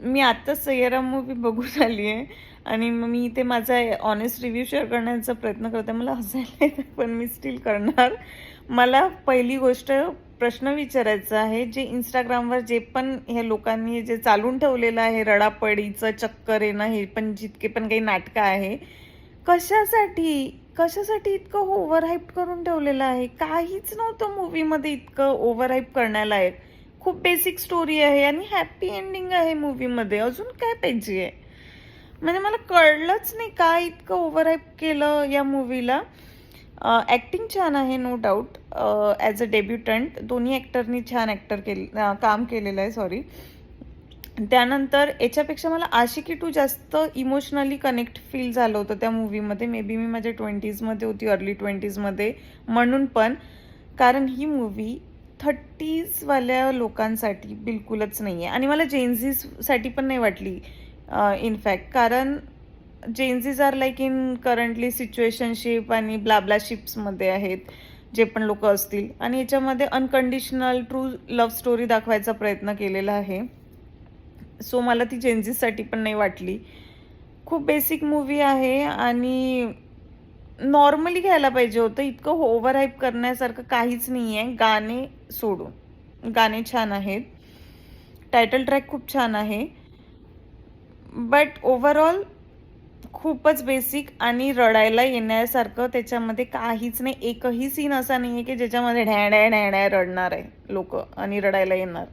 मी आत्ताच सय्यारा मूव्ही बघून आली आहे आणि मग मी इथे माझा ऑनेस्ट रिव्ह्यू शेअर करण्याचा प्रयत्न करते. मला हसायला येतं पण मी स्टिल करणार. मला पहिली गोष्ट प्रश्न विचारायचा आहे, जे Instagramवर जे पण हे लोकांनी जे चालून ठेवलेलं आहे, रडापडीचं चक्कर आहे ना, हे पण जितके पण काही नाटकं आहे, कशासाठी? कशासाठी इतकं ओव्हर हाईप करून ठेवलेलं आहे? काहीच नव्हतं मूव्हीमध्ये इतकं ओव्हर हाईप करण्यालायक. खूप बेसिक स्टोरी आहे आणि हॅपी एंडिंग आहे मूव्हीमध्ये. अजून काय पाहिजे? म्हणजे मला कळलंच नाही का इतकं ओव्हरहाईप केलं या मूव्हीला. ॲक्टिंग छान आहे नो डाऊट. ॲज अ डेब्युटंट दोन्ही ॲक्टरनी छान काम केलेलं आहे, सॉरी. त्यानंतर याच्यापेक्षा मला आशिकी 2 जास्त इमोशनली कनेक्ट फील झालं होतं त्या मूव्हीमध्ये. मे बी मी माझ्या 20sमध्ये होती, अर्ली 20sमध्ये म्हणून पण. कारण ही मूव्ही 30sवाल्या लोकांसाठी बिलकुलच नाही आहे आणि मला जेनझीसाठी पण नाही वाटली इनफॅक्ट. कारण Gen Zs are like in currently situationship आणि ब्लाब्ला शिप्समध्ये आहेत जे पण लोक असतील, आणि याच्यामध्ये अनकंडिशनल ट्रू लव्ह स्टोरी दाखवायचा प्रयत्न केलेला आहे. सो मला ती जेनझीसाठी पण नाही वाटली. खूप बेसिक मूव्ही आहे आणि नॉर्मली घ्यायला पाहिजे होतं. इतकं ओव्हर हाईप करण्यासारखं काहीच नाही आहे, गाणे सोडून. गाणे छान आहेत, टायटल ट्रॅक खूप छान आहे, बट ओव्हरऑल खूपच बेसिक आणि रडायला येण्यासारखं त्याच्यामध्ये काहीच नाही. एकही सीन असा नाही आहे की ज्याच्यामध्ये ढॅ ढॅ ढॅ ढॅ रडणार आहे लोक आणि रडायला येणार.